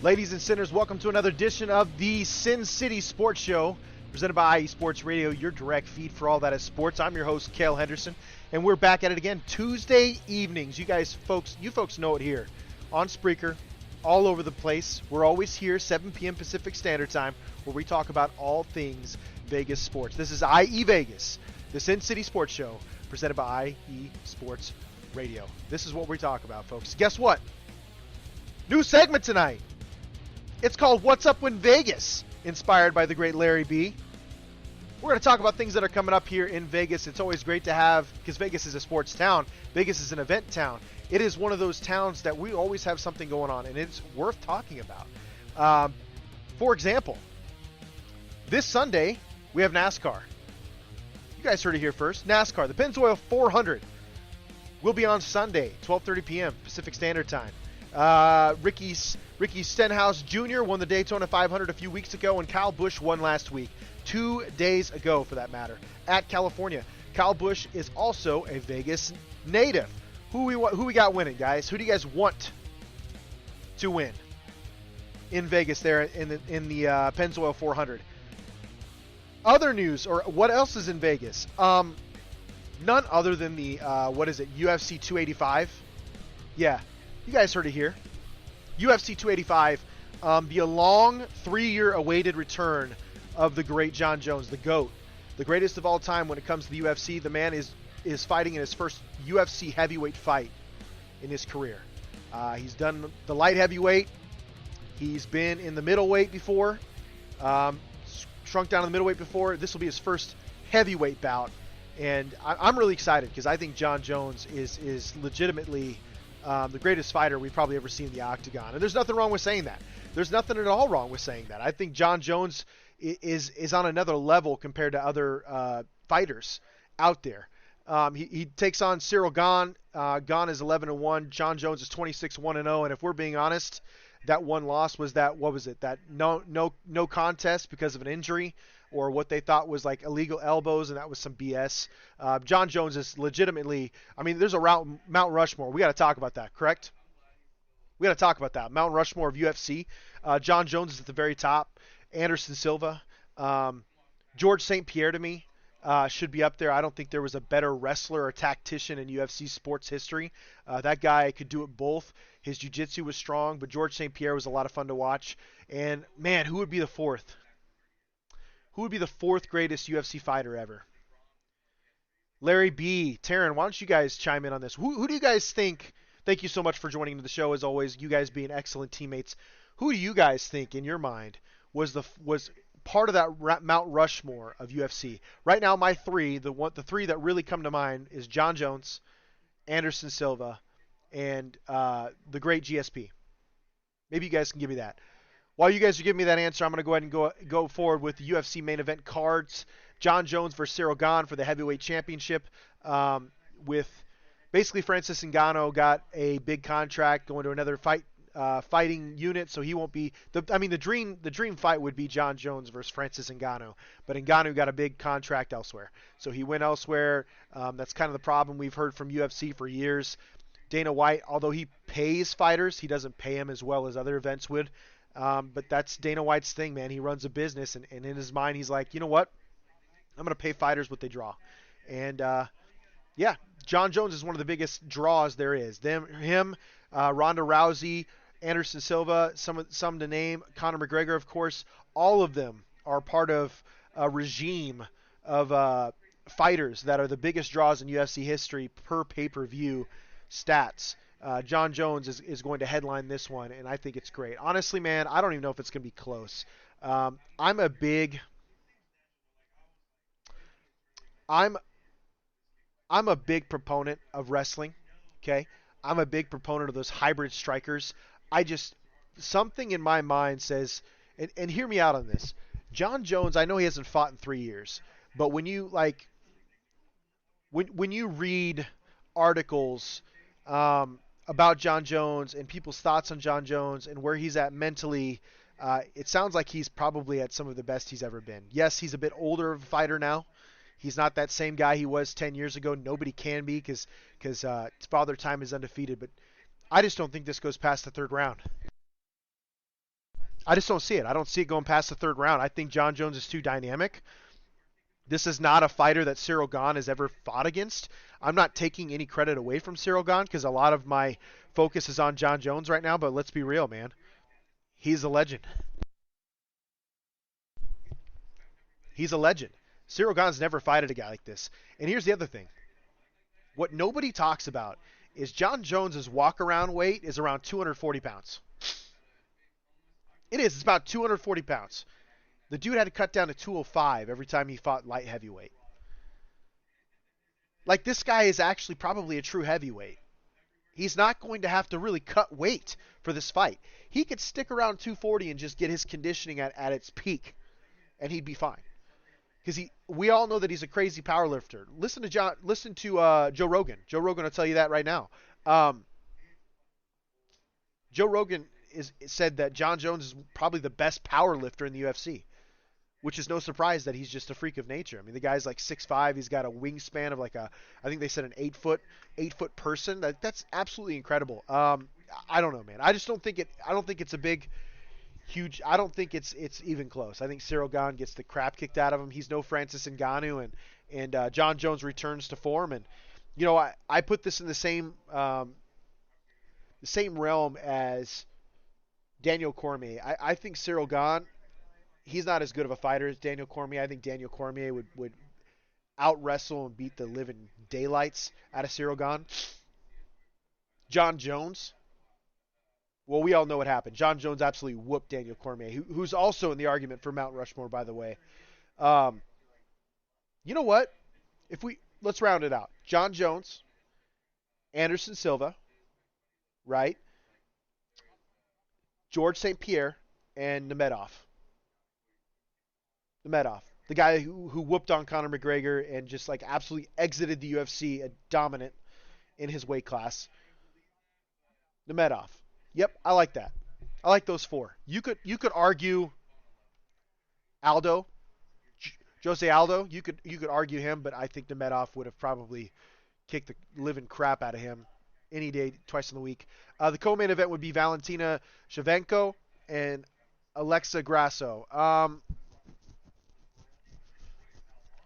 Ladies and sinners, welcome to another edition of the Sin City Sports Show, presented by IE Sports Radio, your direct feed for all that is sports. I'm your host, Cale Henderson, and we're back at it again Tuesday evenings. You folks know it here on Spreaker, all over the place. We're always here, 7 p.m. Pacific Standard Time, where we talk about all things Vegas sports. This is IE Vegas, the Sin City Sports Show, presented by IE Sports Radio. This is what we talk about, folks. Guess what? New segment tonight. It's called What's Up in Vegas, inspired by the great Larry B. We're going to talk about things that are coming up here in Vegas. It's always great to have, because Vegas is a sports town. Vegas is an event town. It is one of those towns that we always have something going on, and it's worth talking about. For example, this Sunday, we have NASCAR. You guys heard it here first. NASCAR, the Pennzoil 400, will be on Sunday, 12:30 p.m. Pacific Standard Time. Ricky Stenhouse Jr. won the Daytona 500 a few weeks ago, and Kyle Busch won last week, 2 days ago for that matter, at California. Kyle Busch is also a Vegas native. Who we got winning, guys? Who do you guys want to win in Vegas there in the Pennzoil 400? Other news, or what else is in Vegas? None other than the UFC 285. Yeah. You guys heard it here. UFC 285, the long 3-year awaited return of the great Jon Jones, the GOAT, the greatest of all time when it comes to the UFC. The man is fighting in his first UFC heavyweight fight in his career. He's done the light heavyweight. He's been in the middleweight before, shrunk down in the middleweight before. This will be his first heavyweight bout, and I'm really excited because I think Jon Jones is legitimately the greatest fighter we've probably ever seen in the octagon. And there's nothing wrong with saying that. There's nothing at all wrong with saying that. I think Jon Jones is on another level compared to other fighters out there. He takes on Cyril Gane. Gane is 11-1. Jon Jones is 26-1-0. And if we're being honest, that one loss was that, what was it? That no contest because of an injury, or what they thought was like illegal elbows, and that was some BS. Jon Jones is legitimately, I mean, there's a Mount Rushmore. We got to talk about that, correct? We got to talk about that. Mount Rushmore of UFC. Jon Jones is at the very top. Anderson Silva. George St. Pierre to me should be up there. I don't think there was a better wrestler or tactician in UFC sports history. That guy could do it both. His jiu-jitsu was strong, but George St. Pierre was a lot of fun to watch. And, man, who would be the fourth? Who would be the fourth greatest UFC fighter ever? Larry B. Taryn, why don't you guys chime in on this? Who do you guys think? Thank you so much for joining the show, as always. You guys being excellent teammates. Who do you guys think, in your mind, was part of that Mount Rushmore of UFC? Right now, my three, the three that really come to mind is Jon Jones, Anderson Silva, and the great GSP. Maybe you guys can give me that. While you guys are giving me that answer, I'm going to go ahead and go forward with the UFC main event cards. Jon Jones versus Cyril Gane for the heavyweight championship. With basically Francis Ngannou got a big contract going to another fighting unit, so he won't be. The dream fight would be Jon Jones versus Francis Ngannou, but Ngannou got a big contract elsewhere, so he went elsewhere. That's kind of the problem we've heard from UFC for years. Dana White, although he pays fighters, he doesn't pay them as well as other events would. But that's Dana White's thing, man. He runs a business, and in his mind, he's like, you know what? I'm going to pay fighters what they draw. And, yeah, Jon Jones is one of the biggest draws there is. Him, Ronda Rousey, Anderson Silva, some to name, Conor McGregor, of course. All of them are part of a regime of fighters that are the biggest draws in UFC history per pay-per-view stats. Jon Jones is going to headline this one, and I think it's great. Honestly, man, I don't even know if it's going to be close. I'm a big proponent of wrestling. Okay, I'm a big proponent of those hybrid strikers. Something in my mind says, and hear me out on this. Jon Jones, I know he hasn't fought in 3 years, but when you when you read articles about Jon Jones and people's thoughts on Jon Jones and where he's at mentally, it sounds like he's probably at some of the best he's ever been. Yes, he's a bit older of a fighter now. He's not that same guy he was 10 years ago. Nobody can be because Father Time is undefeated. But I just don't think this goes past the third round. I just don't see it. I don't see it going past the third round. I think John Jones is too dynamic. This is not a fighter that Cyril Gahn has ever fought against. I'm not taking any credit away from Cyril Gahn because a lot of my focus is on John Jones right now, but let's be real, man. He's a legend. He's a legend. Cyril Gahn's never fighted a guy like this. And here's the other thing. What nobody talks about is John Jones's walk-around weight is around 240 pounds. It is. It's about 240 pounds. The dude had to cut down to 205 every time he fought light heavyweight. Like, this guy is actually probably a true heavyweight. He's not going to have to really cut weight for this fight. He could stick around 240 and just get his conditioning at its peak, and he'd be fine. Because we all know that he's a crazy power lifter. Listen to Joe Rogan. Joe Rogan will tell you that right now. Joe Rogan said that John Jones is probably the best power lifter in the UFC, which is no surprise that he's just a freak of nature. I mean, the guy's like 6'5". He's got a wingspan of like I think they said an 8 foot person. That's absolutely incredible. I don't know, man. I just don't think it. I don't think it's a big, huge. I don't think it's even close. I think Cyril Gahn gets the crap kicked out of him. He's no Francis Ngannou, and John Jones returns to form. And you know, I put this in the same realm as Daniel Cormier. I think Cyril Gahn, he's not as good of a fighter as Daniel Cormier. I think Daniel Cormier would out wrestle and beat the living daylights out of Cyril Gahn. John Jones, well, we all know what happened. John Jones absolutely whooped Daniel Cormier, who's also in the argument for Mount Rushmore, by the way. You know what? Let's round it out. John Jones, Anderson Silva, right? George St. Pierre, and Nurmagomedov. The guy who whooped on Conor McGregor and just like absolutely exited the UFC dominant in his weight class. Nurmagomedov. Yep, I like that. I like those four. You could argue Aldo, Jose Aldo. You could argue him, but I think Nurmagomedov would have probably kicked the living crap out of him any day, twice in the week. The co-main event would be Valentina Shevchenko and Alexa Grasso.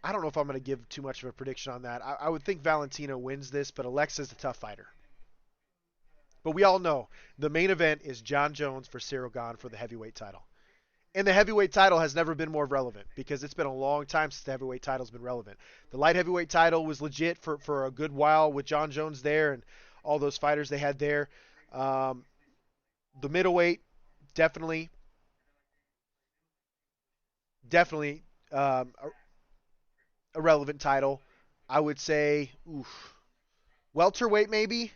I don't know if I'm going to give too much of a prediction on that. I would think Valentina wins this, but Alexa's a tough fighter. But we all know the main event is John Jones for Cyril Gahn for the heavyweight title. And the heavyweight title has never been more relevant because it's been a long time since the heavyweight title's been relevant. The light heavyweight title was legit for a good while with John Jones there and all those fighters they had there. The middleweight, definitely a relevant title. I would say, welterweight maybe.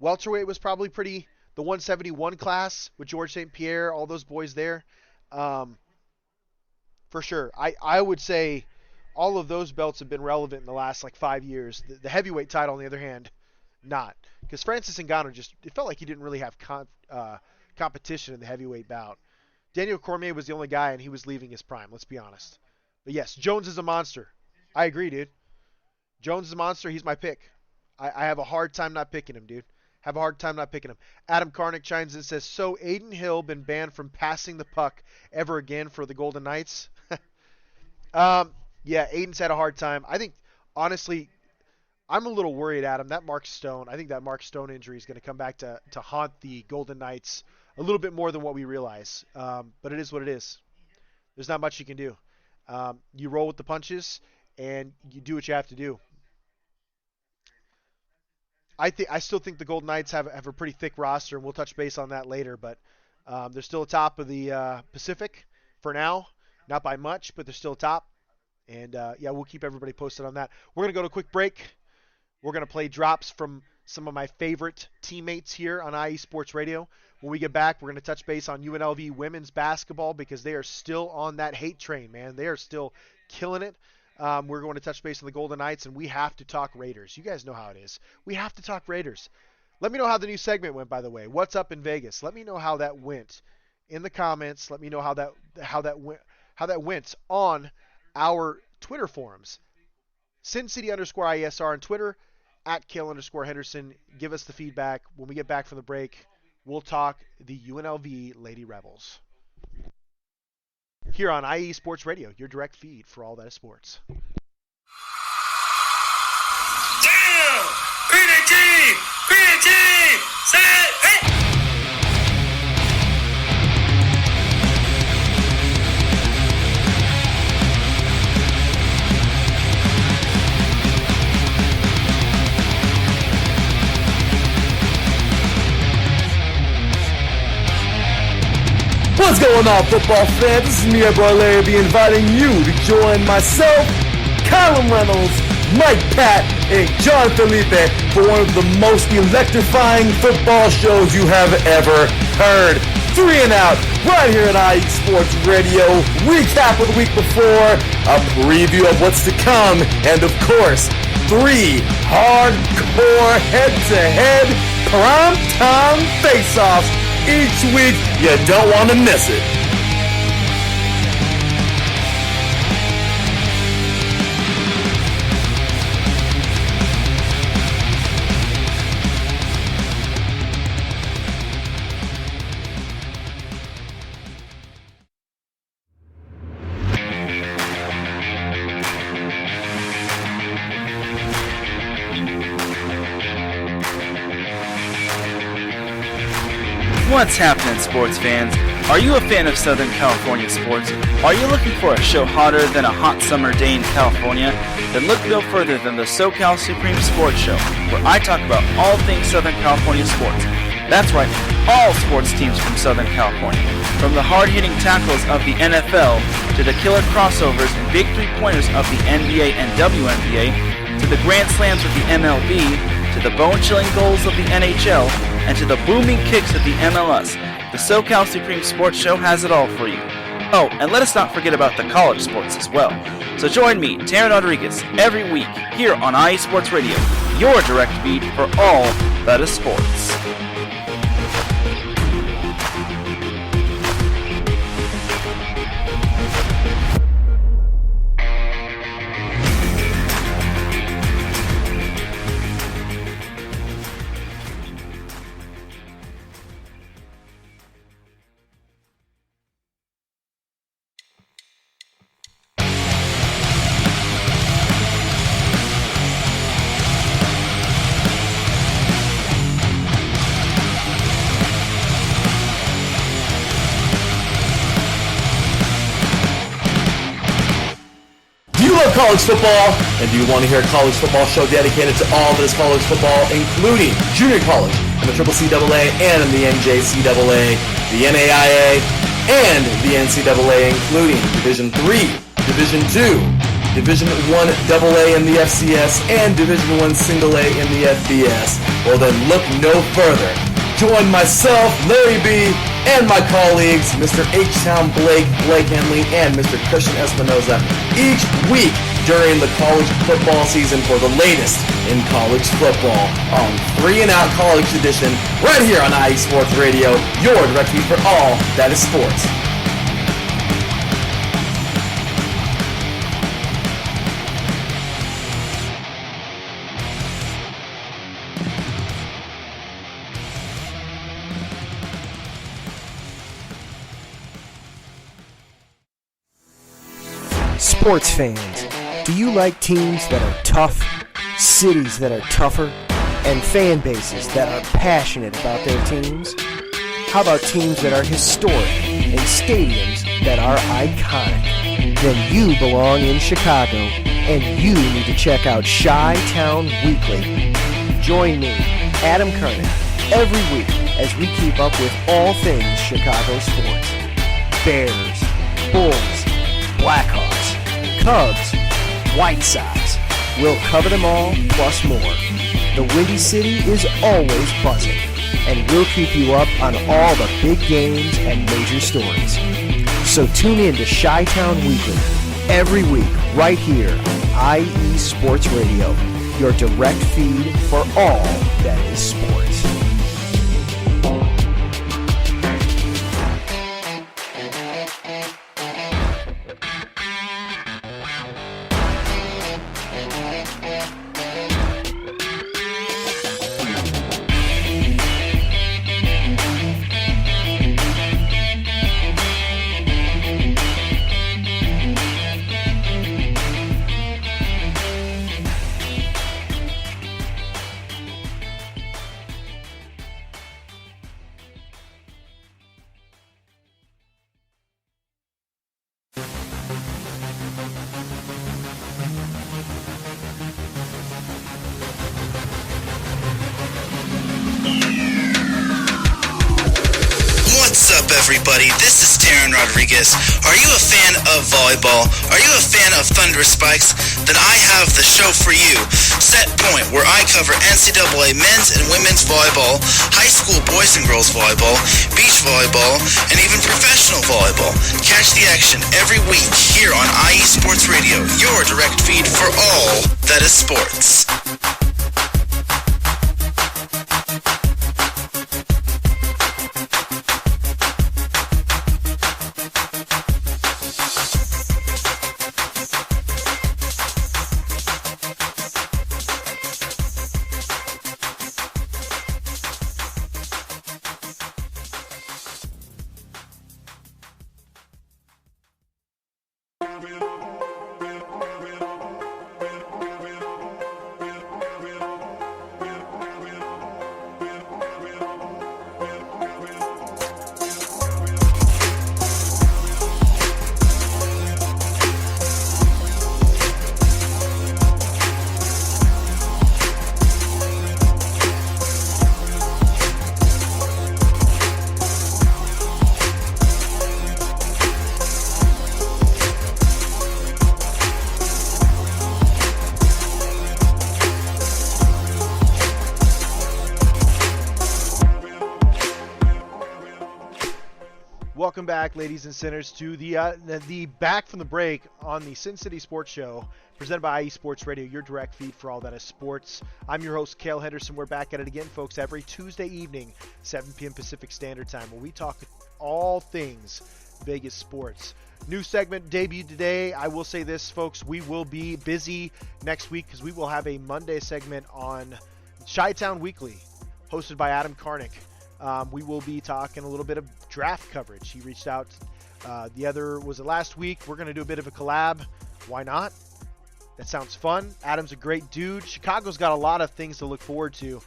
Welterweight was probably pretty. The 171 class with George St. Pierre, all those boys there. For sure. I would say all of those belts have been relevant in the last like 5 years. The heavyweight title, on the other hand, not. Because Francis Ngannou it felt like he didn't really have competition in the heavyweight bout. Daniel Cormier was the only guy, and he was leaving his prime, let's be honest. But yes, Jones is a monster. I agree, dude. Jones is a monster. He's my pick. I have a hard time not picking him, dude. Have a hard time not picking him. Adam Karnick chimes in and says, so Aiden Hill been banned from passing the puck ever again for the Golden Knights? Yeah, Aiden's had a hard time. I think, honestly, I'm a little worried, Adam. I think that Mark Stone injury is going to come back to haunt the Golden Knights a little bit more than what we realize. But it is what it is. There's not much you can do. You roll with the punches, and you do what you have to do. I still think the Golden Knights have a pretty thick roster, and we'll touch base on that later. But they're still atop of the Pacific for now. Not by much, but they're still atop. And, yeah, we'll keep everybody posted on that. We're going to go to a quick break. We're going to play drops from some of my favorite teammates here on IE Sports Radio. When we get back, we're going to touch base on UNLV women's basketball because they are still on that hate train, man. They are still killing it. We're going to touch base on the Golden Knights, and we have to talk Raiders. You guys know how it is. We have to talk Raiders. Let me know how the new segment went, by the way. What's up in Vegas? Let me know how that went in the comments. Let me know how that went on our Twitter forums. SinCity_ISR on Twitter, @Kale_Henderson. Give us the feedback. When we get back from the break, we'll talk the UNLV Lady Rebels. here on IE Sports Radio, your direct feed for all that is sports. Down! Green team! Set! Hey! What's going on, football fans? This is me, your boy Larry B, inviting you to join myself, Colin Reynolds, Mike Pat, and John Felipe for one of the most electrifying football shows you have ever heard. 3 and Out, right here at IE Sports Radio. Recap of the week before, a preview of what's to come, and of course, 3 hardcore head-to-head prime-time face-offs each week. You don't want to miss it. What's happening, sports fans? Are you a fan of Southern California sports? Are you looking for a show hotter than a hot summer day in California? Then look no further than the SoCal Supreme Sports Show, where I talk about all things Southern California sports. That's right, all sports teams from Southern California. From the hard-hitting tackles of the NFL, to the killer crossovers and big three-pointers of the NBA and WNBA, to the grand slams of the MLB, to the bone-chilling goals of the NHL, and to the booming kicks of the MLS, the SoCal Supreme Sports Show has it all for you. Oh, and let us not forget about the college sports as well. So join me, Taryn Rodriguez, every week here on IE Sports Radio, your direct feed for all that is sports. College football, and do you want to hear a college football show dedicated to all that is college football, including junior college and the CCCAA and the NJCAA, the NAIA, and the NCAA, including Division III, Division II, Division I AA in the FCS, and Division I Single A in the FBS? Well then, look no further. Join myself, Larry B, and my colleagues, Mr. H-Town Blake Henley, and Mr. Christian Espinoza, each week during the college football season for the latest in college football on 3 and Out College Edition, right here on IE Sports Radio, your direct feed for all that is sports. Sports fans, do you like teams that are tough, cities that are tougher, and fan bases that are passionate about their teams? How about teams that are historic and stadiums that are iconic? Then you belong in Chicago, and you need to check out Chi-Town Weekly. Join me, Adam Kernan, every week as we keep up with all things Chicago sports. Bears, Bulls, Blackhawks, Cubs, White Sox. We'll cover them all, plus more. The Windy City is always buzzing, and we'll keep you up on all the big games and major stories. So tune in to Chi-Town Weekly every week right here on IE Sports Radio, your direct feed for all that is sports. everybody? This is Taryn Rodriguez. Are you a fan of volleyball? Are you a fan of Thunder Spikes? Then I have the show for you. Set Point, where I cover NCAA men's and women's volleyball, high school boys and girls volleyball, beach volleyball, and even professional volleyball. Catch the action every week here on IE Sports Radio, your direct feed for all that is sports. Welcome back, ladies and sinners, to the back from the break on the Sin City Sports Show, presented by IE Sports Radio, your direct feed for all that is sports. I'm your host, Cale Henderson. We're back at it again, folks, every Tuesday evening, 7 p.m. Pacific Standard Time, where we talk all things Vegas sports. New segment debuted today. I will say this, folks, we will be busy next week because we will have a Monday segment on Chi-Town Weekly, hosted by Adam Karnick. We will be talking a little bit of draft coverage. He reached out was it last week? We're going to do a bit of a collab. Why not? That sounds fun. Adam's a great dude. Chicago's got a lot of things to look forward to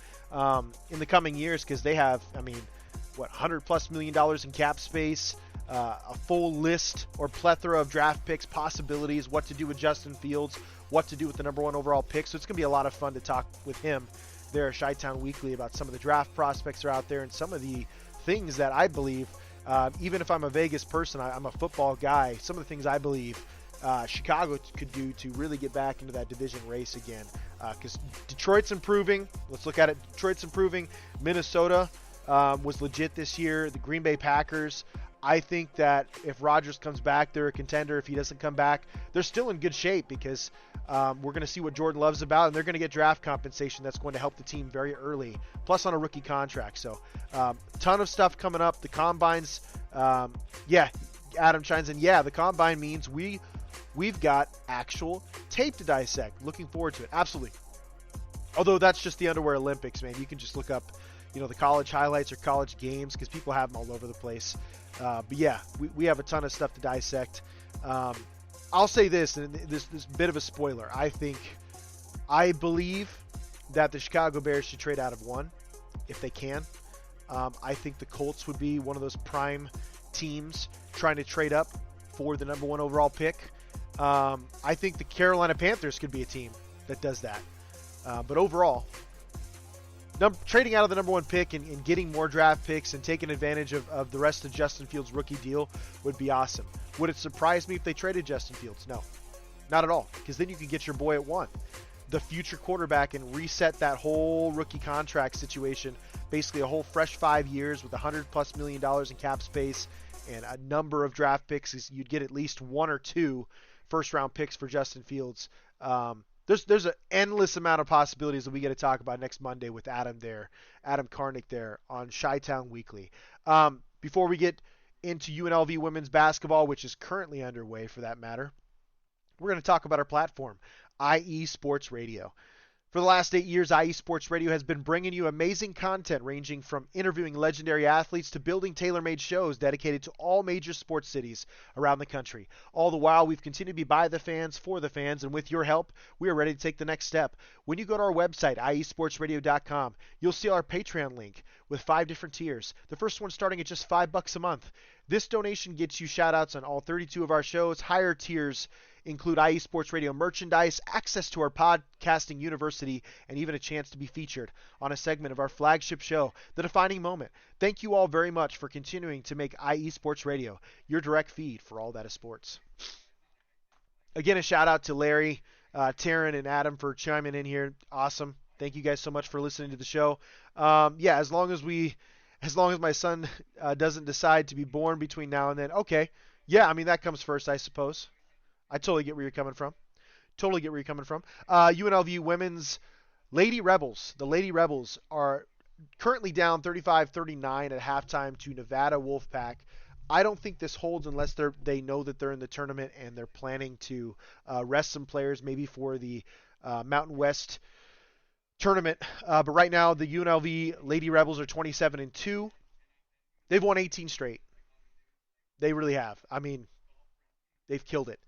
in the coming years because they have, $100+ million in cap space, a full list or plethora of draft picks, possibilities, what to do with Justin Fields, what to do with the number 1 overall pick. So it's going to be a lot of fun to talk with him there at Chi-Town Weekly about some of the draft prospects that are out there and some of the things that I believe, even if I'm a Vegas person, I'm a football guy, some of the things I believe Chicago could do to really get back into that division race again. Because Detroit's improving. Let's look at it. Detroit's improving. Minnesota was legit this year. The Green Bay Packers, I think that if Rodgers comes back, they're a contender. If he doesn't come back, they're still in good shape because we're going to see what Jordan Love's about, and they're going to get draft compensation that's going to help the team very early, plus on a rookie contract. So ton of stuff coming up. The Combines, Adam chimes in, the Combine means we've got actual tape to dissect. Looking forward to it. Absolutely. Although that's just the Underwear Olympics, man. You can just look up, the college highlights or college games because people have them all over the place. We have a ton of stuff to dissect. I'll say this, and this bit of a spoiler. I believe that the Chicago Bears should trade out of 1 if they can. I think the Colts would be one of those prime teams trying to trade up for the number 1 overall pick. I think the Carolina Panthers could be a team that does that. But overall, trading out of the number 1 pick and getting more draft picks and taking advantage of the rest of Justin Fields' rookie deal would be awesome. Would it surprise me if they traded Justin Fields? No, not at all, because then you can get your boy at 1, the future quarterback, and reset that whole rookie contract situation, basically a whole fresh 5 years with $100+ million in cap space and a number of draft picks. You'd get at least 1 or 2 first-round picks for Justin Fields. There's an endless amount of possibilities that we get to talk about next Monday with Adam Karnick there on Chi-Town Weekly. Before we get into UNLV women's basketball, which is currently underway for that matter, we're going to talk about our platform, IE Sports Radio. For the last 8 years, IE Sports Radio has been bringing you amazing content ranging from interviewing legendary athletes to building tailor-made shows dedicated to all major sports cities around the country. All the while, we've continued to be by the fans, for the fans, and with your help, we are ready to take the next step. When you go to our website, iesportsradio.com, you'll see our Patreon link with 5 different tiers. The first one starting at just $5 a month. This donation gets you shout-outs on all 32 of our shows. Higher tiers include IE Sports Radio merchandise, access to our podcasting university, and even a chance to be featured on a segment of our flagship show, The Defining Moment. Thank you all very much for continuing to make IE Sports Radio your direct feed for all that is sports. Again, a shout out to Larry, Taryn, and Adam for chiming in here. Awesome. Thank you guys so much for listening to the show. Yeah, as long as my son doesn't decide to be born between now and then, okay. Yeah, I mean, that comes first, I suppose. I totally get where you're coming from. UNLV women's Lady Rebels. The Lady Rebels are currently down 35-39 at halftime to Nevada Wolfpack. I don't think this holds unless they know that they're in the tournament and they're planning to rest some players maybe for the Mountain West tournament. But right now, the UNLV Lady Rebels are 27-2. They've won 18 straight. They really have. I mean, they've killed it.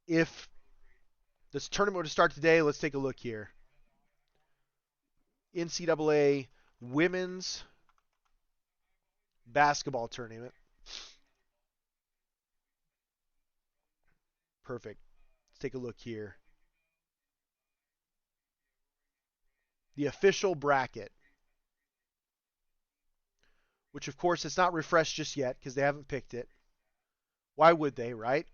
If this tournament were to start today, let's take a look here. NCAA Women's Basketball Tournament. Perfect. Let's take a look here. The official bracket, which of course it's not refreshed just yet because they haven't picked it. Why would they, right?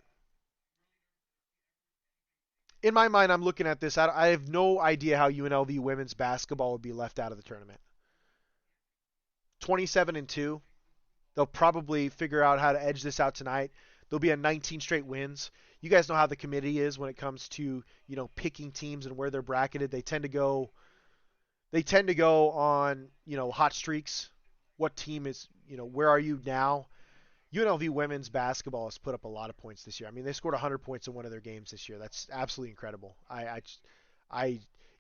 In my mind, I'm looking at this. I have no idea how UNLV women's basketball would be left out of the tournament. 27-2. They'll probably figure out how to edge this out tonight. There'll be a 19 straight wins. You guys know how the committee is when it comes to, picking teams and where they're bracketed. They tend to go on, hot streaks. What team is, where are you now? UNLV women's basketball has put up a lot of points this year. I mean, they scored 100 points in one of their games this year. That's absolutely incredible.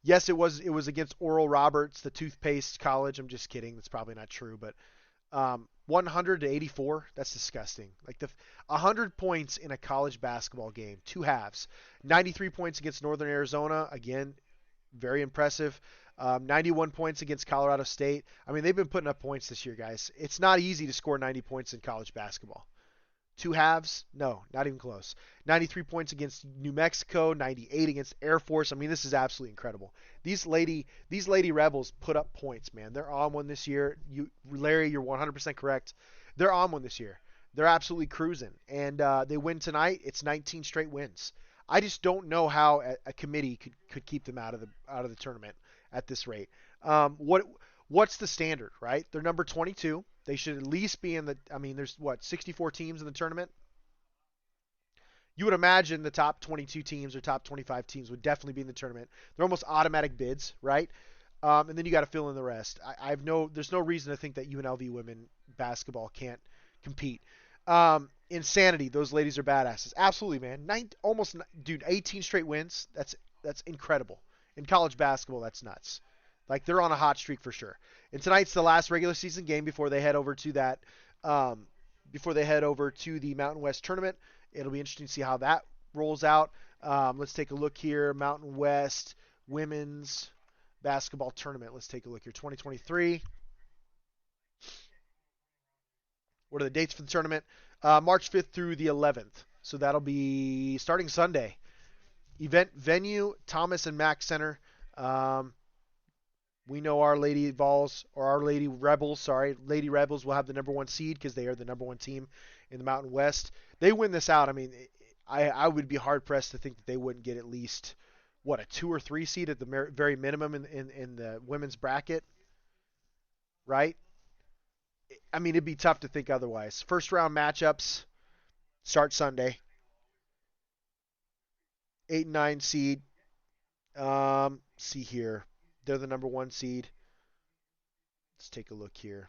Yes, it was against Oral Roberts, the toothpaste college. I'm just kidding. That's probably not true, but 100-84. That's disgusting. Like 100 points in a college basketball game, two halves. 93 points against Northern Arizona. Again, very impressive. 91 points against Colorado State. I mean, they've been putting up points this year, guys. It's not easy to score 90 points in college basketball. Two halves? No, not even close. 93 points against New Mexico, 98 against Air Force. I mean, this is absolutely incredible. These lady Rebels put up points, man. They're on one this year. Larry, you're 100% correct. They're on one this year. They're absolutely cruising. And they win tonight. It's 19 straight wins. I just don't know how a committee could keep them out of the tournament at this rate. What's the standard, right? They're number 22. They should at least be in the. I mean, there's 64 teams in the tournament. You would imagine the top 22 teams or top 25 teams would definitely be in the tournament. They're almost automatic bids, right? And then you got to fill in the rest. There's no reason to think that UNLV women basketball can't compete. Insanity. Those ladies are badasses. Absolutely, man. 18 straight wins. That's incredible. In college basketball, that's nuts. Like, they're on a hot streak for sure. And tonight's the last regular season game before they head over to the Mountain West tournament. It'll be interesting to see how that rolls out. Let's take a look here. Mountain West women's basketball tournament. Let's take a look here. 2023. What are the dates for the tournament? March 5th through the 11th. So that'll be starting Sunday. Event venue, Thomas and Mack Center. We know our Lady Rebels will have the number one seed because they are the number one team in the Mountain West. They win this out. I mean, I would be hard pressed to think that they wouldn't get at least a 2 or 3 seed at the very minimum in the women's bracket, right? I mean, it'd be tough to think otherwise. First round matchups start Sunday. 8 and 9 seed. See here. They're the number one seed. Let's take a look here.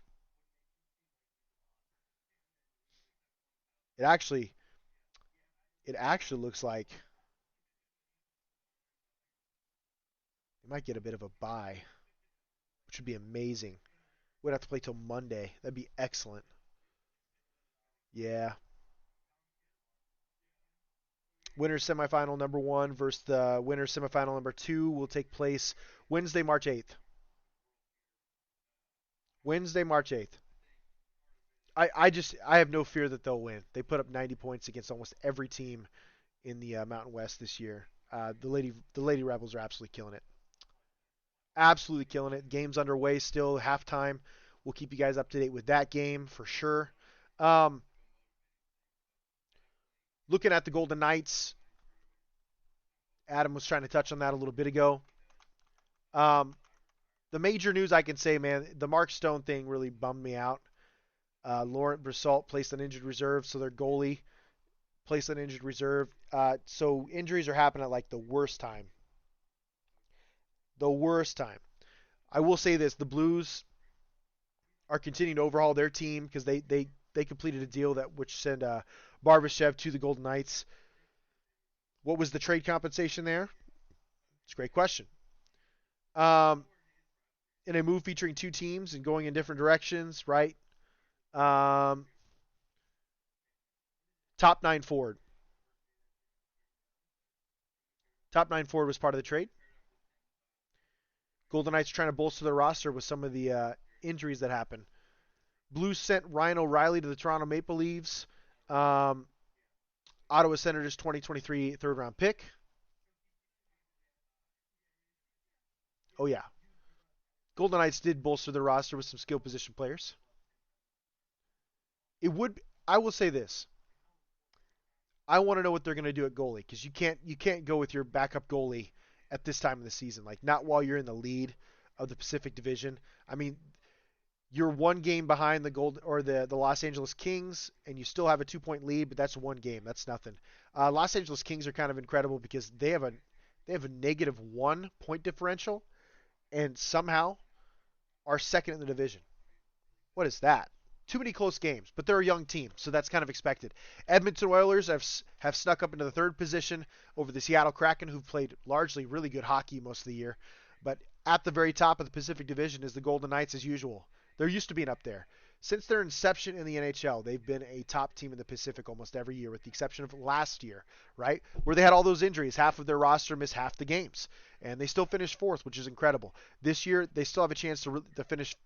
It actually looks like they might get a bit of a bye, which would be amazing. We'd have to play till Monday. That'd be excellent. Yeah. Winner semifinal number 1 versus the winner semifinal number 2 will take place Wednesday, March 8th. Wednesday, March 8th. I have no fear that they'll win. They put up 90 points against almost every team in the Mountain West this year. The Lady Rebels are absolutely killing it. Absolutely killing it. Game's underway still, halftime. We'll keep you guys up to date with that game for sure. Looking at the Golden Knights, Adam was trying to touch on that a little bit ago. The major news I can say, man, the Mark Stone thing really bummed me out. Laurent Brossoit placed on injured reserve, so their goalie placed on injured reserve. So injuries are happening at like the worst time. The worst time. I will say this: the Blues are continuing to overhaul their team because they completed a deal that which sent Barbashev to the Golden Knights. What was the trade compensation there? It's a great question. In a move featuring two teams and going in different directions, right? Top 9 forward. Top 9 forward was part of the trade. Golden Knights trying to bolster their roster with some of the injuries that happened. Blues sent Ryan O'Reilly to the Toronto Maple Leafs. Ottawa Senators 2023 third round pick. Oh yeah. Golden Knights did bolster their roster with some skill position players. I will say this. I want to know what they're going to do at goalie because you can't go with your backup goalie at this time of the season. Like not while you're in the lead of the Pacific Division. I mean, you're one game behind the Los Angeles Kings, and you still have a 2-point lead, but that's one game. That's nothing. Los Angeles Kings are kind of incredible because they have a -1 point differential, and somehow are second in the division. What is that? Too many close games, but they're a young team, so that's kind of expected. Edmonton Oilers have snuck up into the third position over the Seattle Kraken, who've played largely really good hockey most of the year. But at the very top of the Pacific Division is the Golden Knights as usual. They're used to being up there. Since their inception in the NHL, they've been a top team in the Pacific almost every year, with the exception of last year, right? Where they had all those injuries. Half of their roster missed half the games. And they still finished fourth, which is incredible. This year, they still have a chance to finish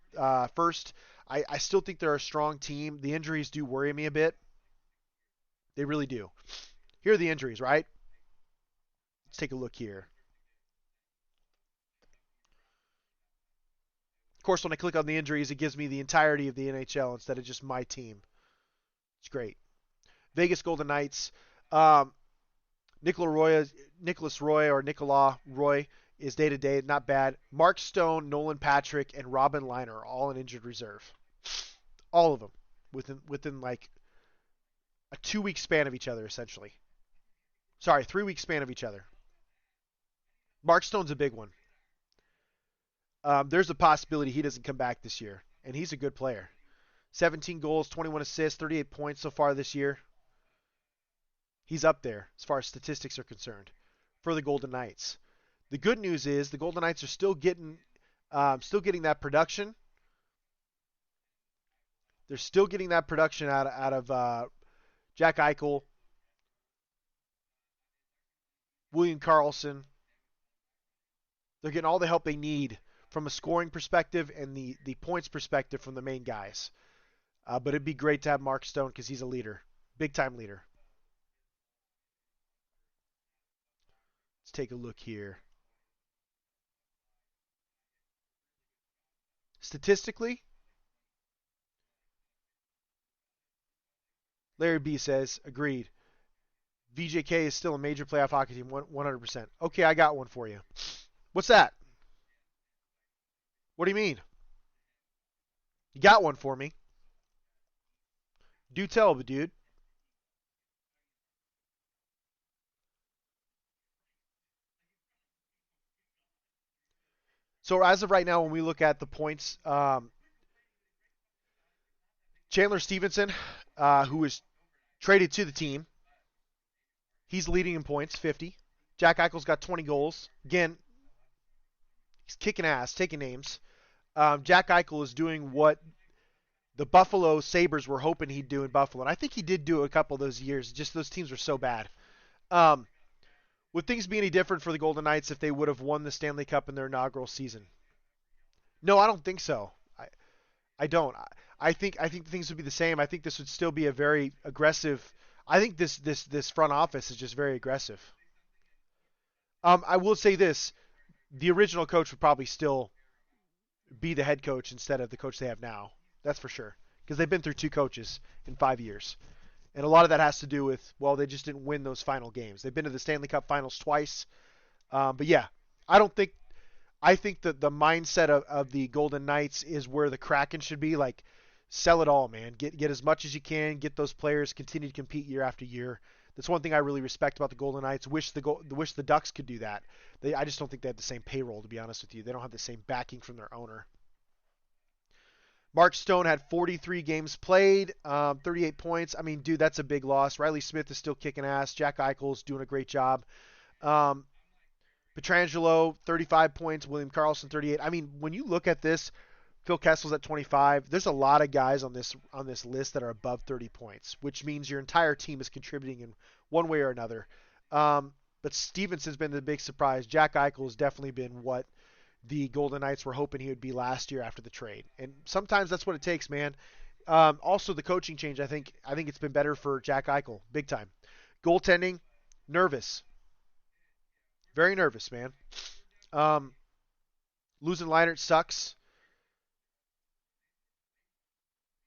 first. I still think they're a strong team. The injuries do worry me a bit. They really do. Here are the injuries, right? Let's take a look here. Of course, when I click on the injuries, it gives me the entirety of the NHL instead of just my team. It's great. Vegas Golden Knights. Nicholas Roy is day-to-day. Not bad. Mark Stone, Nolan Patrick, and Robin Lehner are all in injured reserve. All of them. Within like a 2-week span of each other, essentially. Sorry, 3-week span of each other. Mark Stone's a big one. There's a possibility he doesn't come back this year, and he's a good player. 17 goals, 21 assists, 38 points so far this year. He's up there as far as statistics are concerned for the Golden Knights. The good news is the Golden Knights are still getting that production. They're still getting that production out of Jack Eichel, William Karlsson. They're getting all the help they need from a scoring perspective and the points perspective from the main guys. But it'd be great to have Mark Stone because he's a leader, big-time leader. Let's take a look here. Statistically, Larry B says, agreed. VJK is still a major playoff hockey team, 100%. Okay, I got one for you. What's that? What do you mean? You got one for me. Do tell, dude. So as of right now, when we look at the points, Chandler Stevenson, who was traded to the team, he's leading in points, 50. Jack Eichel's got 20 goals. Again, he's kicking ass, taking names. Jack Eichel is doing what the Buffalo Sabres were hoping he'd do in Buffalo. And I think he did do it a couple of those years. Just those teams were so bad. Would things be any different for the Golden Knights if they would have won the Stanley Cup in their inaugural season? No, I don't think so. I don't. I think things would be the same. I think this would still be a very aggressive. I think this front office is just very aggressive. I will say this: the original coach would probably still be the head coach instead of the coach they have now. That's for sure, because they've been through 2 coaches in 5 years, and a lot of that has to do with, well, they just didn't win those final games. They've been to the Stanley Cup Finals twice, but yeah, I think that the mindset of the Golden Knights is where the Kraken should be. Like, sell it all, man. Get as much as you can. Get those players, continue to compete year after year. That's one thing I really respect about the Golden Knights. Wish the Ducks could do that. I just don't think they have the same payroll, to be honest with you. They don't have the same backing from their owner. Mark Stone had 43 games played, 38 points. I mean, dude, that's a big loss. Riley Smith is still kicking ass. Jack Eichel's doing a great job. Pietrangelo, 35 points. William Karlsson, 38. I mean, when you look at this, Phil Kessel's at 25. There's a lot of guys on this list that are above 30 points, which means your entire team is contributing in one way or another. But Stevenson's been the big surprise. Jack Eichel has definitely been what the Golden Knights were hoping he would be last year after the trade. And sometimes that's what it takes, man. Also, the coaching change, I think it's been better for Jack Eichel, big time. Goaltending, nervous. Very nervous, man. Losing Leinert sucks.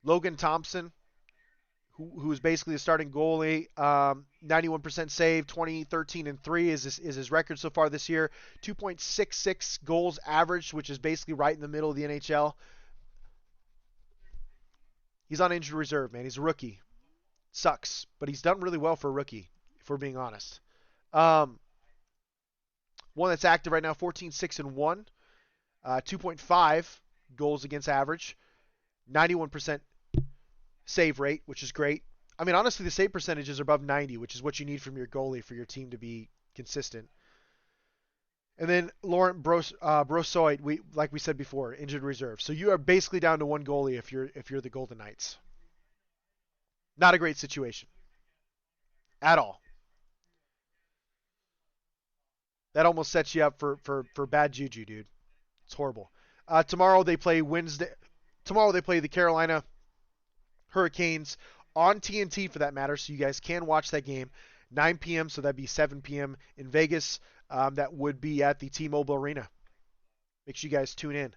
Logan Thompson, who is basically the starting goalie, 91% save, 20-13-3 is his record so far this year. 2.66 goals average, which is basically right in the middle of the NHL. He's on injured reserve, man. He's a rookie. Sucks, but he's done really well for a rookie, if we're being honest. One that's active right now, 14-6-1, 2.5 goals against average, 91% save rate, which is great. I mean, honestly, the save percentages are above 90, which is what you need from your goalie for your team to be consistent. And then Laurent Brossoit, like we said before, injured reserve. So you are basically down to one goalie if you're the Golden Knights. Not a great situation at all. That almost sets you up for bad juju, dude. It's horrible. Tomorrow they play the Carolina Hurricanes on TNT, for that matter, so you guys can watch that game. 9 p.m., so that'd be 7 p.m. in Vegas. That would be at the T-Mobile Arena. Make sure you guys tune in.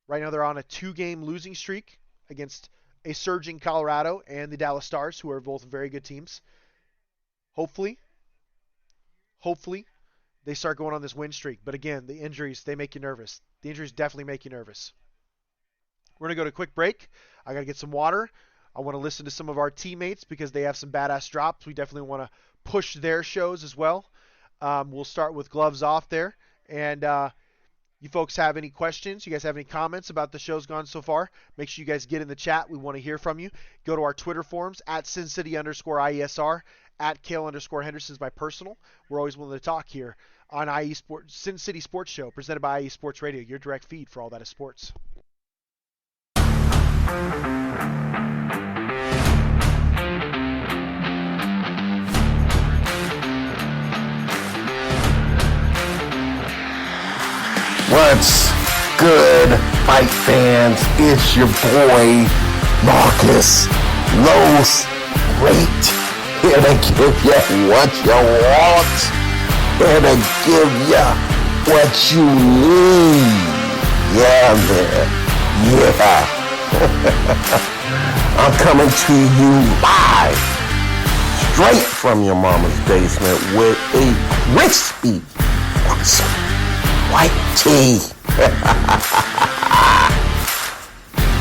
Right now they're on a 2-game losing streak against a surging Colorado and the Dallas Stars, who are both very good teams. Hopefully, they start going on this win streak. But again, the injuries, they make you nervous. The injuries definitely make you nervous. We're going to go to a quick break. I got to get some water. I want to listen to some of our teammates because they have some badass drops. We definitely want to push their shows as well. We'll start with gloves off there. And you folks have any questions? You guys have any comments about the show's gone so far? Make sure you guys get in the chat. We want to hear from you. Go to our Twitter forums at SinCity_IESR, at Kale_Henderson is my personal. We're always willing to talk here on Sin City Sports Show, presented by IE Sports Radio, your direct feed for all that is sports. What's good, fight fans? It's your boy, Marcus Los Great, here to give you what you want, here to give you what you need. Yeah, man. Yeah. I'm coming to you live, straight from your mama's basement with a crispy, white tea.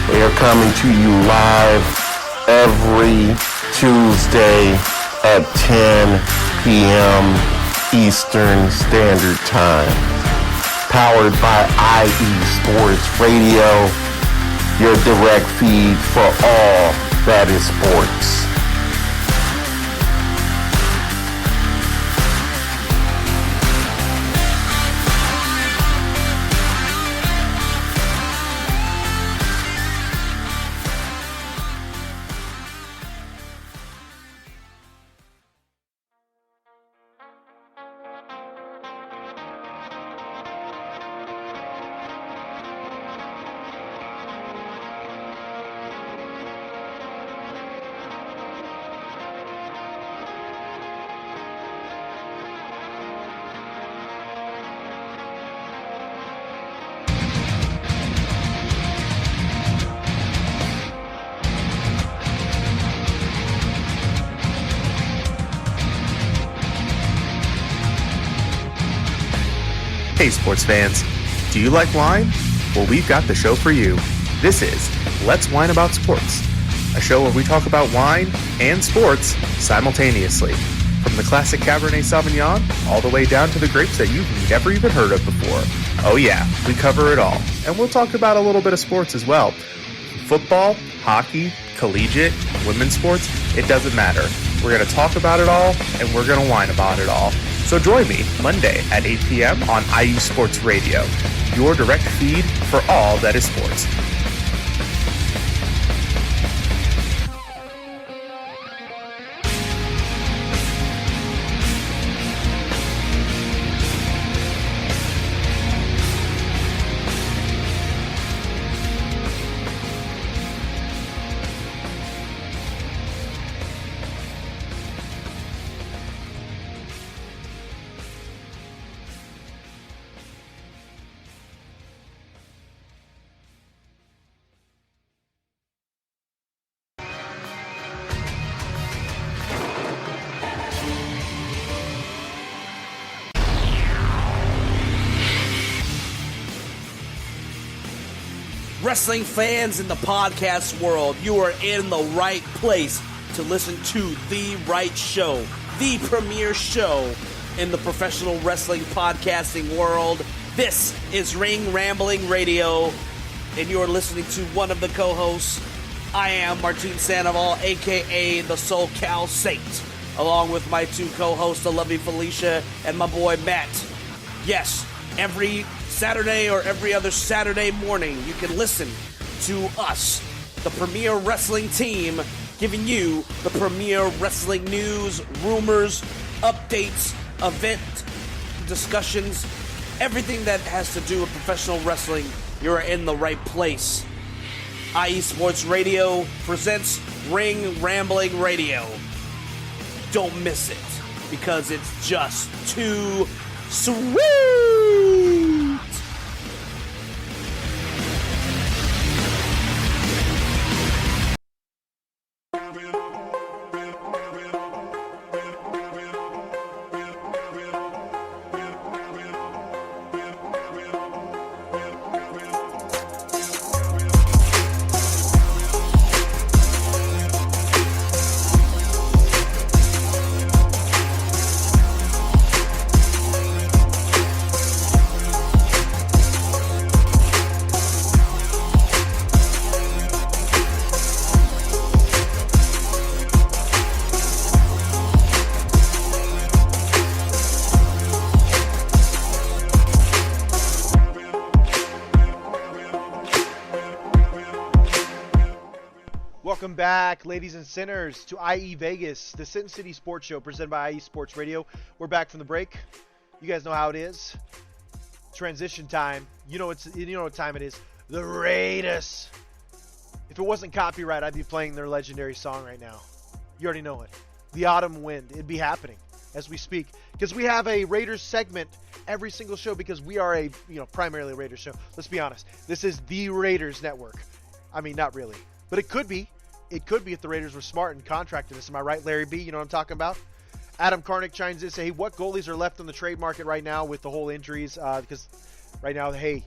We are coming to you live every Tuesday at 10 p.m. Eastern Standard Time. Powered by IE Sports Radio, your direct feed for all that is sports. Hey sports fans, do you like wine? Well, we've got the show for you. This is Let's Wine About Sports, a show where we talk about wine and sports simultaneously. From the classic Cabernet Sauvignon all the way down to the grapes that you've never even heard of before. Oh yeah, we cover it all. And we'll talk about a little bit of sports as well. Football, hockey, collegiate, women's sports, it doesn't matter. We're going to talk about it all, and we're going to whine about it all. So join me Monday at 8 p.m. on IU Sports Radio, your direct feed for all that is sports. Wrestling fans in the podcast world, you are in the right place to listen to the right show, the premier show in the professional wrestling podcasting world. This is Ring Rambling Radio, and you are listening to one of the co-hosts. I am Martin Sandoval, a.k.a. the SoCal Saint, along with my two co-hosts, the lovely Felicia and my boy Matt. Yes, every Saturday or every other Saturday morning, you can listen to us, the premier wrestling team, giving you the premier wrestling news, rumors, updates, event discussions, everything that has to do with professional wrestling. You're in the right place. IE Sports Radio presents Ring Rambling Radio. Don't miss it, because it's just too sweet. Welcome back, ladies and sinners, to IE Vegas, the Sin City Sports Show presented by IE Sports Radio. We're back from the break. You guys know how it is. Transition time. You know what time it is. The Raiders. If it wasn't copyright, I'd be playing their legendary song right now. You already know it. The Autumn Wind. It'd be happening as we speak, because we have a Raiders segment every single show, because we are a primarily a Raiders show. Let's be honest. This is the Raiders Network. I mean, not really, but it could be. It could be if the Raiders were smart and contracted us. Am I right, Larry B? You know what I'm talking about? Adam Karnick chimes in and say, hey, what goalies are left on the trade market right now with the whole injuries? Because right now, hey,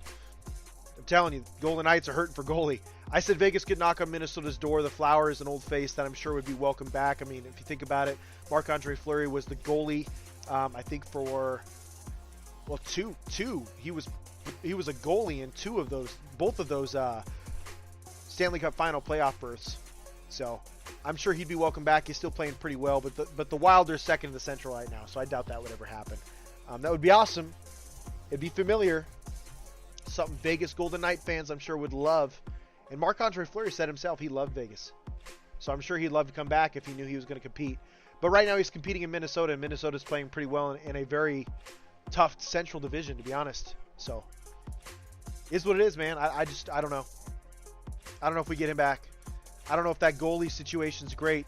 I'm telling you, Golden Knights are hurting for goalie. I said Vegas could knock on Minnesota's door. The Flower is an old face that I'm sure would be welcome back. I mean, if you think about it, Marc-Andre Fleury was the goalie, I think for, well, two. He was a goalie in both of those Stanley Cup final playoff berths. So I'm sure he'd be welcome back. He's still playing pretty well, but the Wild are second in the Central right now, so I doubt that would ever happen. That would be awesome. It'd be familiar. Something Vegas Golden Knight fans I'm sure would love. And Marc-Andre Fleury said himself he loved Vegas. So I'm sure he'd love to come back if he knew he was going to compete. But right now he's competing in Minnesota, and Minnesota's playing pretty well in a very tough Central division, to be honest. So is what it is, man. I don't know. I don't know if we get him back. I don't know if that goalie situation's great.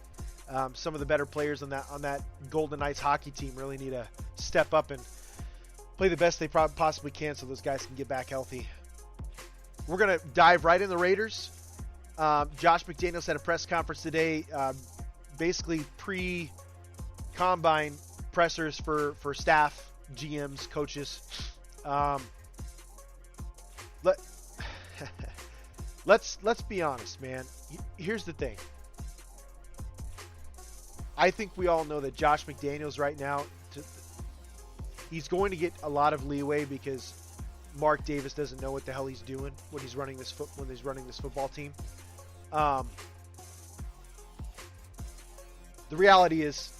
Some of the better players on that Golden Knights hockey team really need to step up and play the best they possibly can so those guys can get back healthy. We're going to dive right in the Raiders. Josh McDaniels had a press conference today, basically pre-combine pressers for staff, GMs, coaches, Let let's be honest, man. Here's the thing. I think we all know that Josh McDaniels right now, he's going to get a lot of leeway because Mark Davis doesn't know what the hell he's doing when he's running this football team. The reality is,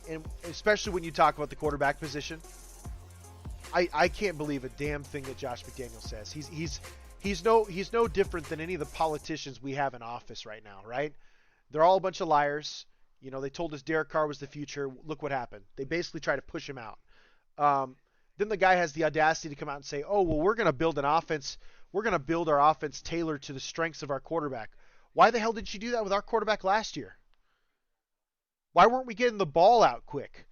and especially when you talk about the quarterback position, I can't believe a damn thing that Josh McDaniels says. He's no different than any of the politicians we have in office right now, right? They're all a bunch of liars. You know, they told us Derek Carr was the future. Look what happened. They basically try to push him out. Then the guy has the audacity to come out and say, oh, well, we're going to build an offense. We're going to build our offense tailored to the strengths of our quarterback. Why the hell didn't you do that with our quarterback last year? Why weren't we getting the ball out quick?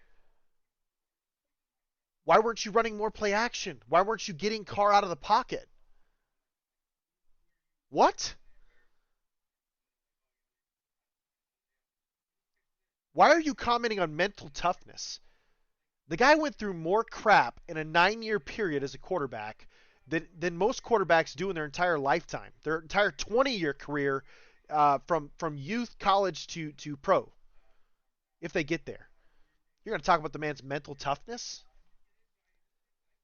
Why weren't you running more play action? Why weren't you getting Carr out of the pocket? What? Why are you commenting on mental toughness? The guy went through more crap in a 9-year period as a quarterback than most quarterbacks do in their entire lifetime, their entire 20-year career from youth, college to pro, if they get there. You're going to talk about the man's mental toughness?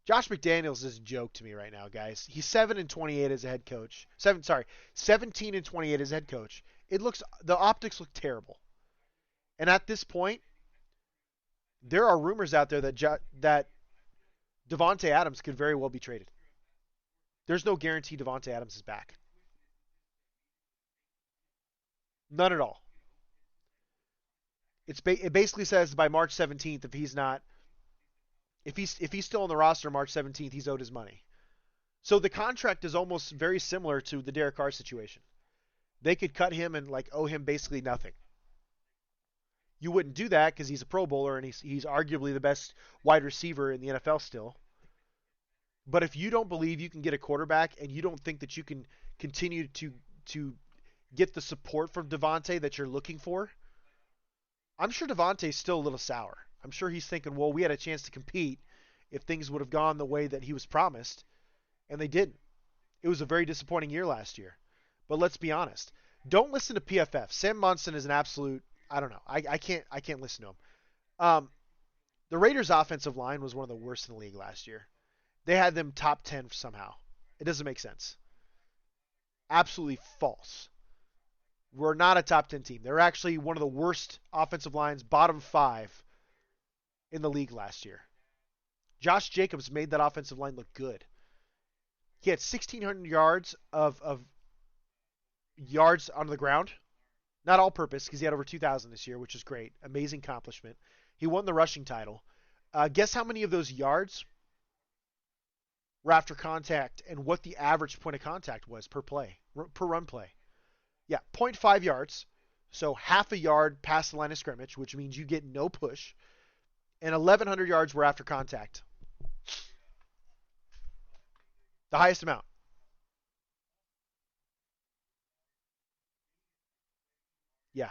Josh McDaniels is a joke to me right now, guys. He's 7-28 as a head coach. 17-28 as a head coach. The optics look terrible. And at this point, there are rumors out there that Davante Adams could very well be traded. There's no guarantee Davante Adams is back. None at all. It basically says by March 17th, if he's still on the roster March 17th, he's owed his money. So the contract is almost very similar to the Derek Carr situation. They could cut him and owe him basically nothing. You wouldn't do that because he's a Pro Bowler and he's arguably the best wide receiver in the NFL still. But if you don't believe you can get a quarterback and you don't think that you can continue to get the support from Davante that you're looking for, I'm sure Davante's still a little sour. I'm sure he's thinking, well, we had a chance to compete if things would have gone the way that he was promised, and they didn't. It was a very disappointing year last year. But let's be honest. Don't listen to PFF. Sam Monson is an absolute, I don't know. I can't listen to him. The Raiders' offensive line was one of the worst in the league last year. They had them top 10 somehow. It doesn't make sense. Absolutely false. We're not a top 10 team. They're actually one of the worst offensive lines, bottom 5 in the league last year. Josh Jacobs made that offensive line look good. He had 1,600 yards of yards on the ground. Not all purpose, because he had over 2,000 this year, which is great. Amazing accomplishment. He won the rushing title. Guess how many of those yards were after contact and what the average point of contact was per run play. Yeah, 0.5 yards. So half a yard past the line of scrimmage, which means you get no push. And 1,100 yards were after contact. The highest amount. Yeah.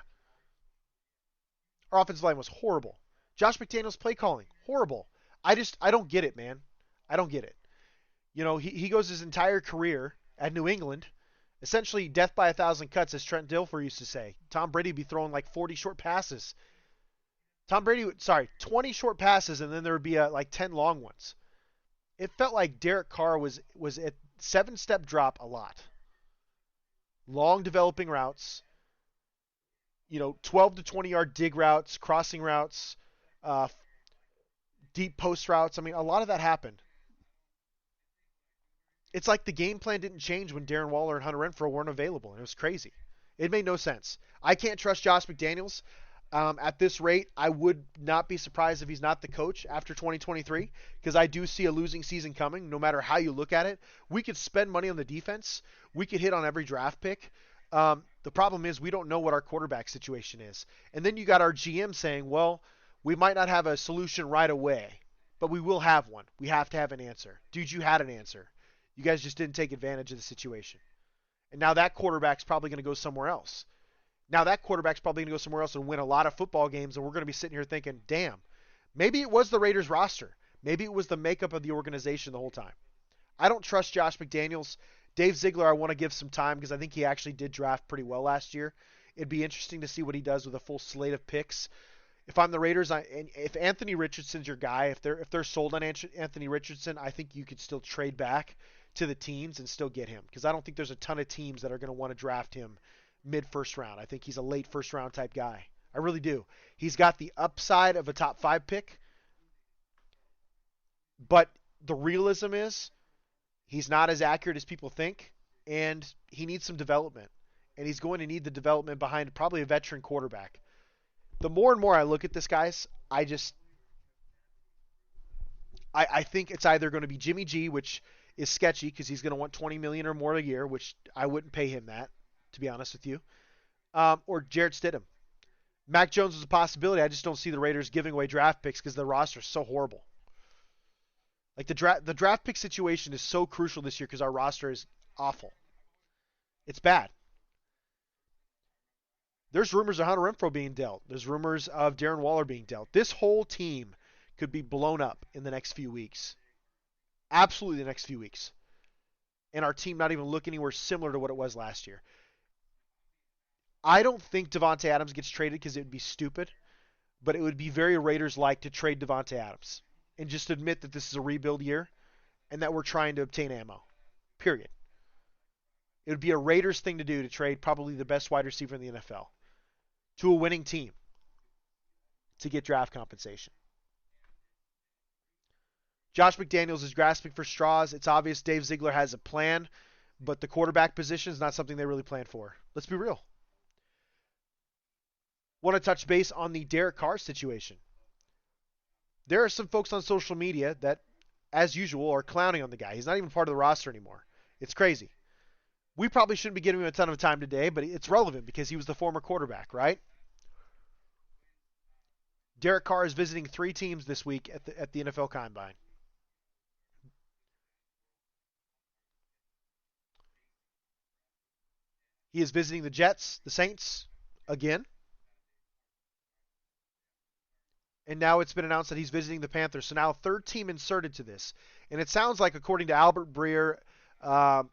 Our offensive line was horrible. Josh McDaniels' play calling, horrible. I don't get it, man. I don't get it. You know, he goes his entire career at New England, essentially death by 1,000 cuts, as Trent Dilfer used to say. Tom Brady would be throwing 40 short passes. 20 short passes, and then there would be 10 long ones. It felt like Derek Carr was at 7-step drop a lot. Long developing routes, 12 to 20 yard dig routes, crossing routes, deep post routes. I mean, a lot of that happened. It's like the game plan didn't change when Darren Waller and Hunter Renfrow weren't available. It was crazy. It made no sense. I can't trust Josh McDaniels. At this rate, I would not be surprised if he's not the coach after 2023, because I do see a losing season coming no matter how you look at it. We could spend money on the defense. We could hit on every draft pick. The problem is we don't know what our quarterback situation is. And then you got our GM saying, well, we might not have a solution right away, but we will have one. We have to have an answer. Dude, you had an answer. You guys just didn't take advantage of the situation. And now that quarterback's probably going to go somewhere else. Now that quarterback's probably going to go somewhere else and win a lot of football games, and we're going to be sitting here thinking, damn, maybe it was the Raiders roster. Maybe it was the makeup of the organization the whole time. I don't trust Josh McDaniels. Dave Ziegler, I want to give some time because I think he actually did draft pretty well last year. It'd be interesting to see what he does with a full slate of picks. If I'm the Raiders, and if Anthony Richardson's your guy, if they're sold on Anthony Richardson, I think you could still trade back to the teams and still get him, because I don't think there's a ton of teams that are going to want to draft him mid-first round. I think he's a late first-round type guy. I really do. He's got the upside of a top 5 pick, but the realism is he's not as accurate as people think, and he needs some development, and he's going to need the development behind probably a veteran quarterback. The more and more I look at this, guys, I think it's either going to be Jimmy G, which is sketchy because he's going to want $20 million or more a year, which I wouldn't pay him that, to be honest with you, or Jarrett Stidham. Mac Jones is a possibility. I just don't see the Raiders giving away draft picks because their roster is so horrible. Like the draft pick situation is so crucial this year because our roster is awful. It's bad. There's rumors of Hunter Renfrow being dealt. There's rumors of Darren Waller being dealt. This whole team could be blown up in the next few weeks. Absolutely the next few weeks. And our team not even look anywhere similar to what it was last year. I don't think Davante Adams gets traded because it would be stupid, but it would be very Raiders-like to trade Davante Adams and just admit that this is a rebuild year and that we're trying to obtain ammo. Period. It would be a Raiders thing to do to trade probably the best wide receiver in the NFL to a winning team to get draft compensation. Josh McDaniels is grasping for straws. It's obvious Dave Ziegler has a plan, but the quarterback position is not something they really plan for. Let's be real. Want to touch base on the Derek Carr situation. There are some folks on social media that, as usual, are clowning on the guy. He's not even part of the roster anymore. It's crazy. We probably shouldn't be giving him a ton of time today, but it's relevant because he was the former quarterback, right? Derek Carr is visiting 3 teams this week at the NFL Combine. He is visiting the Jets, the Saints, again. And now it's been announced that he's visiting the Panthers. So now a 3rd team inserted to this. And it sounds like, according to Albert Breer, Ian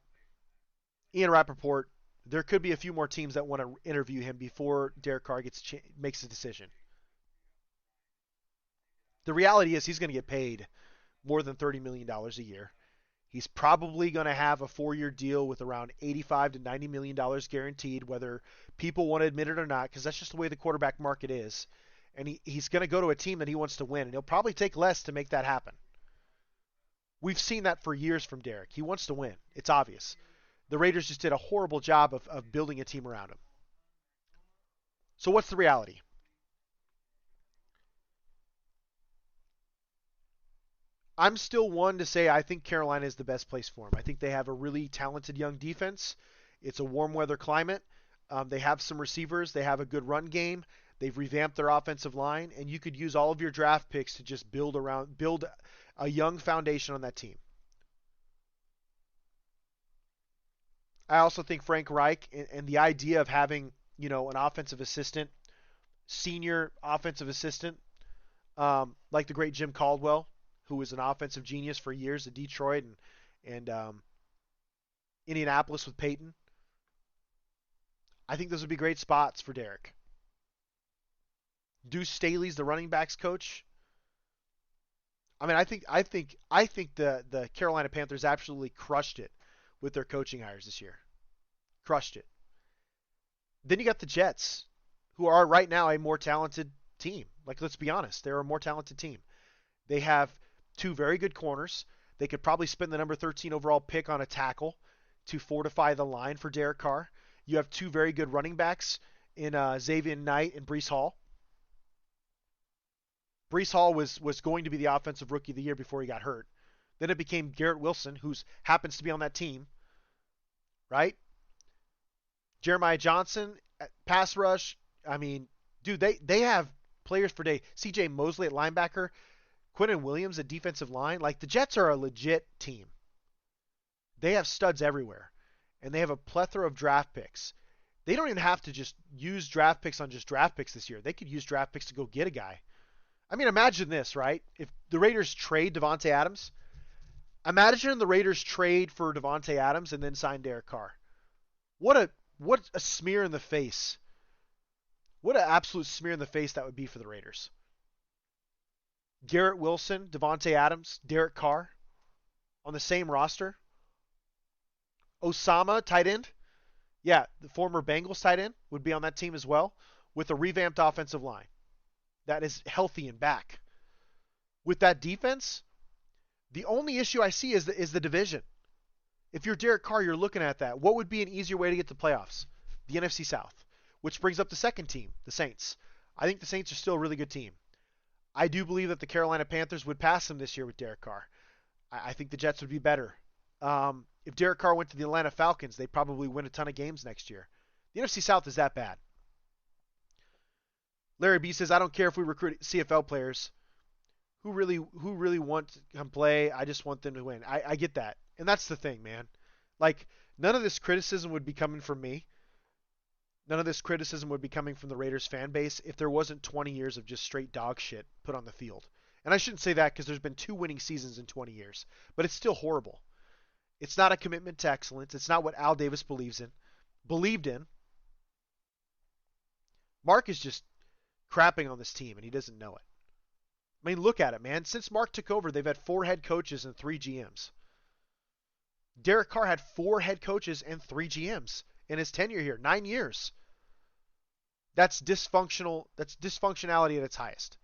Rappaport, there could be a few more teams that want to interview him before Derek Carr makes a decision. The reality is he's going to get paid more than $30 million a year. He's probably going to have a 4-year deal with around $85 to $90 million guaranteed, whether people want to admit it or not, because that's just the way the quarterback market is. And he's going to go to a team that he wants to win, and he'll probably take less to make that happen. We've seen that for years from Derek. He wants to win. It's obvious. The Raiders just did a horrible job of building a team around him. So what's the reality? I'm still one to say I think Carolina is the best place for him. I think they have a really talented young defense. It's a warm weather climate. They have some receivers. They have a good run game. They've revamped their offensive line, and you could use all of your draft picks to just build a young foundation on that team. I also think Frank Reich and the idea of having, an offensive assistant, senior offensive assistant, like the great Jim Caldwell, who was an offensive genius for years at Detroit and Indianapolis with Peyton. I think those would be great spots for Derek. Deuce Staley's the running backs coach. I mean, I think the Carolina Panthers absolutely crushed it with their coaching hires this year. Crushed it. Then you got the Jets, who are right now a more talented team. Like, let's be honest, they're a more talented team. They have 2 very good corners. They could probably spend the number 13 overall pick on a tackle to fortify the line for Derek Carr. You have 2 very good running backs in Xavier Knight and Breece Hall. Breece Hall was going to be the offensive rookie of the year before he got hurt. Then it became Garrett Wilson, who happens to be on that team, right? Jeremiah Johnson, pass rush. I mean, dude, they have players for day. C.J. Mosley at linebacker, Quinnen Williams at defensive line. Like, the Jets are a legit team. They have studs everywhere, and they have a plethora of draft picks. They don't even have to just use draft picks on just draft picks this year. They could use draft picks to go get a guy. I mean, imagine this, right? If the Raiders trade Devontae Adams, imagine the Raiders trade for Devontae Adams and then sign Derek Carr. What a smear in the face. What an absolute smear in the face that would be for the Raiders. Garrett Wilson, Devontae Adams, Derek Carr on the same roster. Osama, tight end. Yeah, the former Bengals tight end would be on that team as well, with a revamped offensive line that is healthy and back. With that defense, the only issue I see is the division. If you're Derek Carr, you're looking at that. What would be an easier way to get to playoffs? The NFC South, which brings up the second team, the Saints. I think the Saints are still a really good team. I do believe that the Carolina Panthers would pass them this year with Derek Carr. I think the Jets would be better. If Derek Carr went to the Atlanta Falcons, they'd probably win a ton of games next year. The NFC South is that bad. Larry B says, I don't care if we recruit CFL players. Who really want to come play? I just want them to win. I get that. And that's the thing, man. Like, none of this criticism would be coming from me. None of this criticism would be coming from the Raiders fan base if there wasn't 20 years of just straight dog shit put on the field. And I shouldn't say that because there's been 2 winning seasons in 20 years. But it's still horrible. It's not a commitment to excellence. It's not what Al Davis believed in. Mark is just crapping on this team, and he doesn't know it. I mean, look at it, man. Since Mark took over, they've had 4 head coaches and 3 GMs. Derek Carr had 4 head coaches and 3 GMs in his tenure here. 9 years. That's dysfunctional. That's dysfunctionality at its highest.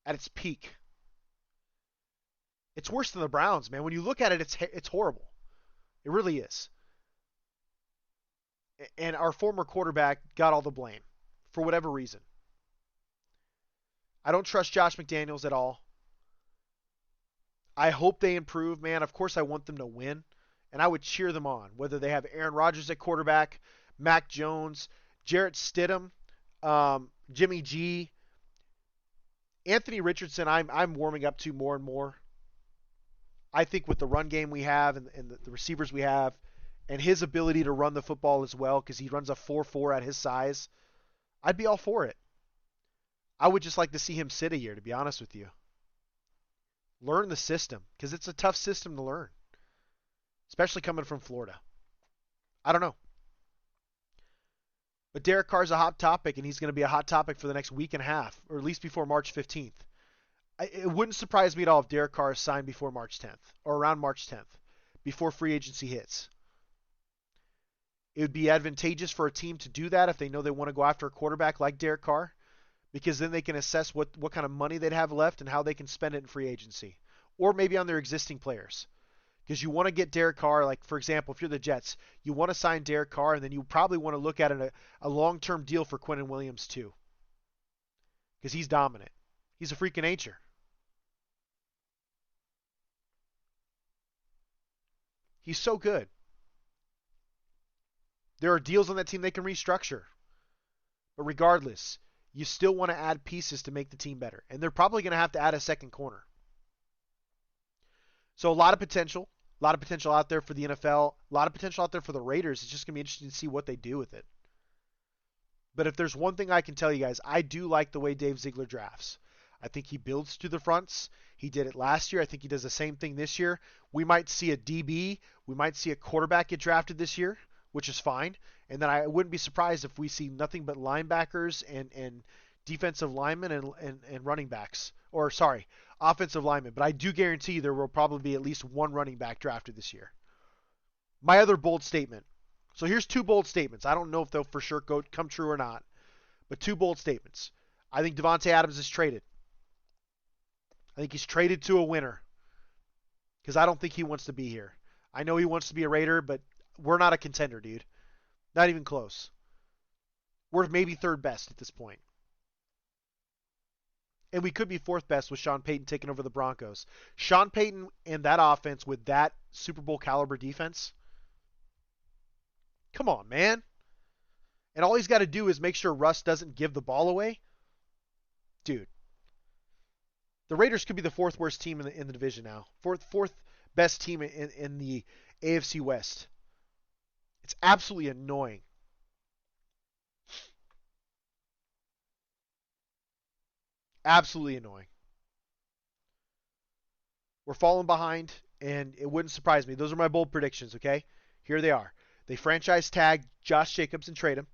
At its peak. It's worse than the Browns, man. When you look at it, it's horrible. It really is. And our former quarterback got all the blame for whatever reason. I don't trust Josh McDaniels at all. I hope they improve, man. Of course I want them to win, and I would cheer them on, whether they have Aaron Rodgers at quarterback, Mac Jones, Jarrett Stidham, Jimmy G, Anthony Richardson. I'm warming up to more and more. I think with the run game we have and the receivers we have and his ability to run the football as well, because he runs a 4.4 at his size, I'd be all for it. I would just like to see him sit a year, to be honest with you. Learn the system, because it's a tough system to learn, especially coming from Florida. I don't know. But Derek Carr's a hot topic, and he's going to be a hot topic for the next week and a half, or at least before March 15th. It wouldn't surprise me at all if Derek Carr is signed before March 10th, or around March 10th, before free agency hits. It would be advantageous for a team to do that if they know they want to go after a quarterback like Derek Carr, because then they can assess what kind of money they'd have left and how they can spend it in free agency, or maybe on their existing players. Because you want to get Derek Carr, like, for example, if you're the Jets, you want to sign Derek Carr, and then you probably want to look at a long-term deal for Quinnen Williams too, because he's dominant. He's a freak of nature. He's so good. There are deals on that team they can restructure. But regardless, you still want to add pieces to make the team better. And they're probably going to have to add a second corner. So a lot of potential. A lot of potential out there for the NFL. A lot of potential out there for the Raiders. It's just going to be interesting to see what they do with it. But if there's one thing I can tell you guys, I do like the way Dave Ziegler drafts. I think he builds to the fronts. He did it last year. I think he does the same thing this year. We might see a DB. We might see a quarterback get drafted this year, which is fine. And then I wouldn't be surprised if we see nothing but linebackers and defensive linemen and running backs. Or, sorry, offensive linemen. But I do guarantee there will probably be at least one running back drafted this year. My other bold statement. So here's 2 bold statements. I don't know if they'll for sure come true or not. But 2 bold statements. I think Devontae Adams is traded. I think he's traded to a winner. Because I don't think he wants to be here. I know he wants to be a Raider, but we're not a contender, dude. Not even close. We're maybe 3rd best at this point. And we could be 4th best with Sean Payton taking over the Broncos. Sean Payton and that offense with that Super Bowl caliber defense. Come on, man. And all he's got to do is make sure Russ doesn't give the ball away. Dude. The Raiders could be the 4th worst team in the division now. Fourth best team in the AFC West. It's absolutely annoying. Absolutely annoying. We're falling behind, and it wouldn't surprise me. Those are my bold predictions, okay? Here they are. They franchise tag Josh Jacobs and trade him.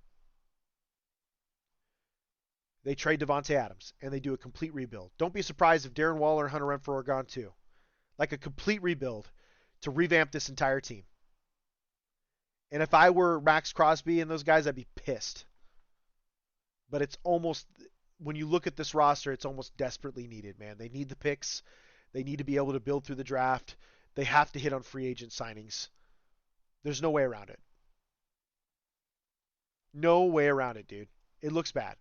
They trade Devontae Adams, and they do a complete rebuild. Don't be surprised if Darren Waller and Hunter Renfrow are gone too. Like a complete rebuild to revamp this entire team. And if I were Max Crosby and those guys, I'd be pissed. But it's almost, when you look at this roster, it's almost desperately needed, man. They need the picks. They need to be able to build through the draft. They have to hit on free agent signings. There's no way around it. No way around it, dude. It looks bad.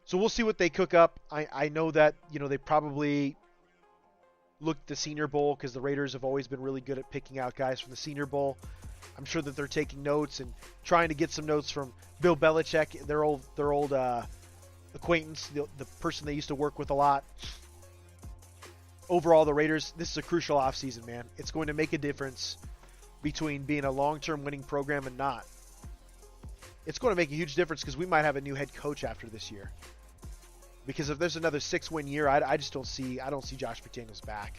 So we'll see what they cook up. I know that, they probably looked at the Senior Bowl because the Raiders have always been really good at picking out guys from the Senior Bowl. I'm sure that they're taking notes and trying to get some notes from Bill Belichick, their old acquaintance, the person they used to work with a lot. Overall, the Raiders, this is a crucial offseason, man. It's going to make a difference between being a long-term winning program and not. It's going to make a huge difference because we might have a new head coach after this year. Because if there's another 6-win year, I just don't see Josh McDaniels back.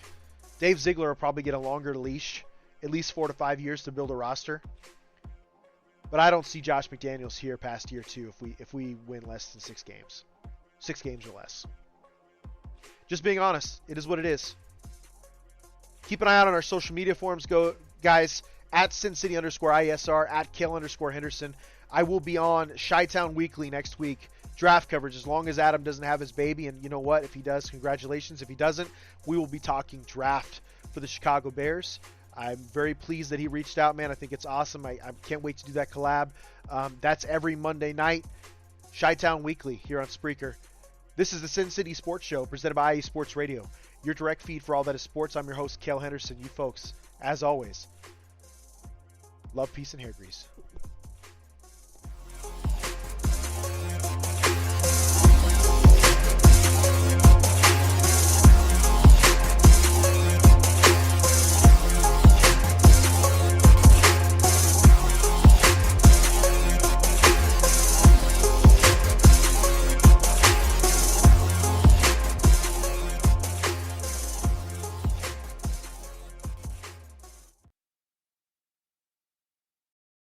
Dave Ziegler will probably get a longer leash, at least 4 to 5 years to build a roster. But I don't see Josh McDaniels here past year 2 if we win less than 6 games. 6 games or less. Just being honest, it is what it is. Keep an eye out on our social media forums, guys, at SinCity_ISR, at Kale_Henderson. I will be on Chi-Town Weekly next week. Draft coverage, as long as Adam doesn't have his baby. And you know what? If he does, congratulations. If he doesn't, we will be talking draft for the Chicago Bears. I'm very pleased that he reached out, man. I think it's awesome. I can't wait to do that collab. That's every Monday night. Chi-Town Weekly here on Spreaker. This is the Sin City Sports Show presented by IE Sports Radio. Your direct feed for all that is sports. I'm your host, Cale Henderson. You folks, as always, love, peace, and hair grease.